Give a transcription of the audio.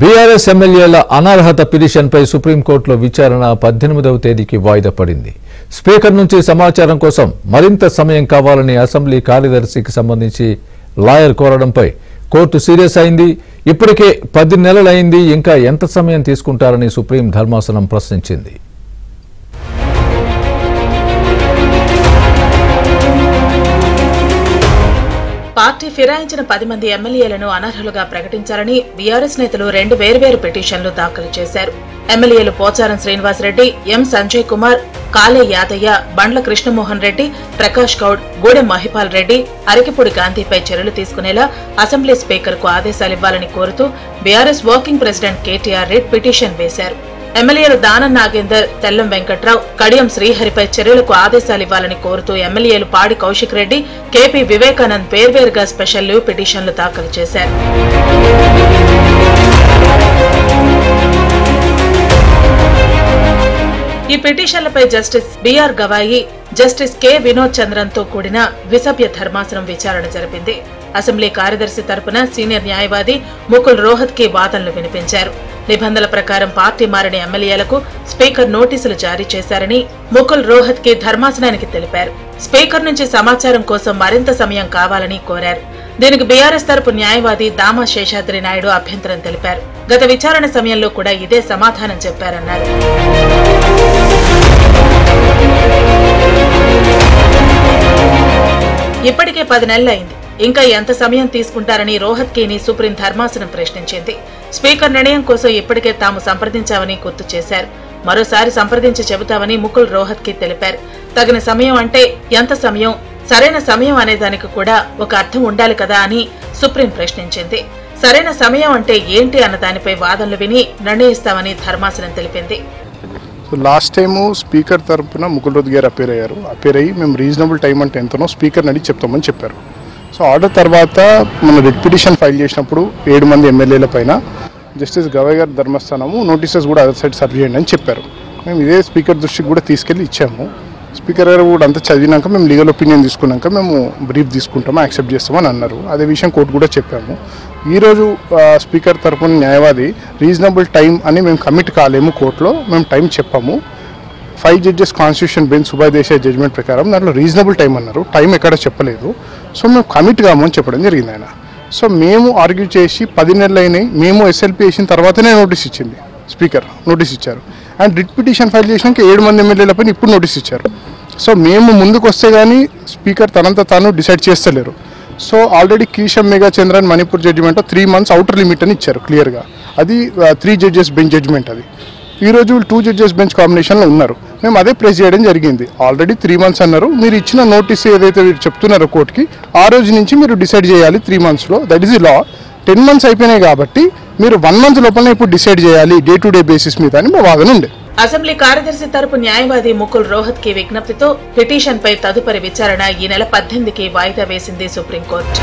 BRS ఎమ్మెల్యేల అనర్హత పిటిషన్పై సుప్రీంకోర్టులో విచారణ 18వ తేదీకి వాయిదా పడింది. స్పీకర్ నుంచి సమాచారం కోసం మరింత సమయం కావాలని అసెంబ్లీ కార్యదర్శికి సంబంధించి లాయర్ కోరడంపై కోర్టు సీరియస్ అయింది. ఇప్పటికే 10 నెలలైంది, ఇంకా ఎంత సమయం తీసుకుంటారని సుప్రీం ధర్మాసనం ప్రశ్నించింది. పార్టీ ఫిరాయించిన 10 మంది ఎమ్మెల్యేలను అనర్హులుగా ప్రకటించాలని బీఆర్ఎస్ నేతలు 2 వేర్వేరు పిటిషన్లు దాఖలు చేశారు. ఎమ్మెల్యేలు పోచారం శ్రీనివాసరెడ్డి, ఎం సంజయ్ కుమార్, కాలే యాదయ్య, బండ్ల కృష్ణమోహన్ రెడ్డి, ప్రకాష్ గౌడ్, గూడెం మహిపాల్ రెడ్డి, అరకిపూడి గాంధీపై చర్యలు తీసుకునేలా అసెంబ్లీ స్పీకర్కు ఆదేశాలివ్వాలని కోరుతూ BRS working president KTR Reddy petition వేశారు. ఎమ్మెల్యేలు దానం నాగేందర్, తెల్లం వెంకట్రావు, కడియం శ్రీహరిపై చర్యలకు ఆదేశాలివ్వాలని కోరుతూ ఎమ్మెల్యేలు పాడి కౌశిక్ రెడ్డి, కేపీ వివేకానంద్ వేర్వేరుగా స్పెషల్ లీవ్ పిటిషన్లు దాఖలు చేశారు. ఈ పిటిషన్లపై justice BR Gavai, justice K Vinod చంద్రన్తో కూడిన ద్విసభ్య ధర్మాసనం విచారణ జరిపింది. అసెంబ్లీ కార్యదర్శి తరపున సీనియర్ న్యాయవాది ముకుల్ రోహత్ కి వాదనలు వినిపించారు. నిబంధనల ప్రకారం పార్టీ మారిన ఎమ్మెల్యేలకు స్పీకర్ నోటీసులు జారీ చేశారని ముకుల్ రోహత్ కి ధర్మాసనానికి తెలిపారు. స్పీకర్ నుంచి సమాచారం కోసం మరింత సమయం కావాలని కోరారు. దీనికి బీఆర్ఎస్ తరపు న్యాయవాది దామా శేషాద్రి నాయుడు అభ్యంతరం తెలిపారు. గత విచారణ సమయంలో కూడా ఇదే సమాధానం చెప్పారన్నారు. ఇప్పటికే 10 నెలలైంది, ఇంకా ఎంత సమయం తీసుకుంటారని రోహత్ కీని సుప్రీం ధర్మాసనం ప్రశ్నించింది. స్పీకర్ నిర్ణయం కోసం ఇప్పటికే తాము సంప్రదించామని గుర్తు చేశారు. మరోసారి సంప్రదించి చెబుతామని ముకుల్ రోహత్ కి తెలిపారు. తగిన సమయం అంటే ఎంత సమయం, సరైన సమయం అనే దానికి కూడా ఒక అర్థం ఉండాలి కదా అని సుప్రీం ప్రశ్నించింది. సరైన సమయం అంటే ఏంటి అన్న దానిపై వాదనలు విని నిర్ణయిస్తామని ధర్మాసనం తెలిపింది. లాస్ట్ టైము స్పీకర్ తరపున ముకుల్ రోహత్ గారు అపేర్ అయ్యి మేము రీజనబుల్ టైం అంటే ఎంతనో స్పీకర్ని అడిగి చెప్తామని చెప్పారు. సో ఆర్డర్ తర్వాత మన రిట్ పిటిషన్ ఫైల్ చేసినప్పుడు 7 మంది ఎమ్మెల్యేల పైన జస్టిస్ గవాయ్ గారి ధర్మస్థానము నోటీసెస్ కూడా అదర్ సైడ్ సర్వ్ చేయండి అని చెప్పారు. మేము ఇదే స్పీకర్ దృష్టికి కూడా తీసుకెళ్ళి ఇచ్చాము. స్పీకర్ గారు కూడా అంతా చదివినాక మేము లీగల్ ఒపీనియన్ తీసుకున్నాక మేము బ్రీఫ్ తీసుకుంటాము, యాక్సెప్ట్ చేస్తామని అన్నారు. అదే విషయం కోర్టు కూడా చెప్పాము. ఈరోజు స్పీకర్ తరపున న్యాయవాది రీజనబుల్ టైం అని మేము కమిట్ కాలేము, కోర్టులో మేము టైం చెప్పాము. 5 judges constitution bench Subhash Desai judgement ప్రకారం దాంట్లో రీజనబుల్ టైం అన్నారు, టైం ఎక్కడ చెప్పలేదు. సో మేము కమిట్ కామని చెప్పడం జరిగింది ఆయన. సో మేము ఆర్గ్యూ చేసి 10 నెలలు అయినాయి, మేము ఎస్ఎల్పీ వేసిన తర్వాతనే నోటీస్ ఇచ్చింది స్పీకర్, నోటీస్ ఇచ్చారు. అండ్ రిట్ పిటిషన్ ఫైల్ చేసినాక 7 మంది ఎమ్మెల్యేల పైన ఇప్పుడు నోటీస్ ఇచ్చారు. సో మేము ముందుకు వస్తే కానీ స్పీకర్ తనంతా తాను డిసైడ్ చేస్తలేరు. So already Keisham Megha Chandran Manipur judgement 3 months outer limit అని ఇచ్చారు క్లియర్గా. అది 3 జడ్జెస్ బెంచ్ జడ్జిమెంట్. అది ఈరోజు 2 జడ్జెస్ బెంచ్ కాంబినేషన్లో ఉన్నారు. మేము అదే ప్రెస్ చేయడం జరిగింది. ఆల్రెడీ 3 months అన్నారు. మీరు ఇచ్చిన నోటీస్ ఏదైతే మీరు చెప్తున్నారో కోర్టుకి, ఆ రోజు నుంచి మీరు డిసైడ్ చేయాలి 3 monthsలో. That is the law. 10 months అయిపోయినాయి కాబట్టి మీరు 1 month లోపలనే ఇప్పుడు డిసైడ్ చేయాలి డే టు డే బేసిస్ మీద అని మా వాదన ఉండే. అసెంబ్లీ కార్యదర్శి తరపు న్యాయవాది ముకుల్ రోహత్ కి విజ్ఞప్తితో పిటిషన్పై తదుపరి విచారణ ఈ నెల 18కి వాయిదా వేసింది సుప్రీంకోర్టు.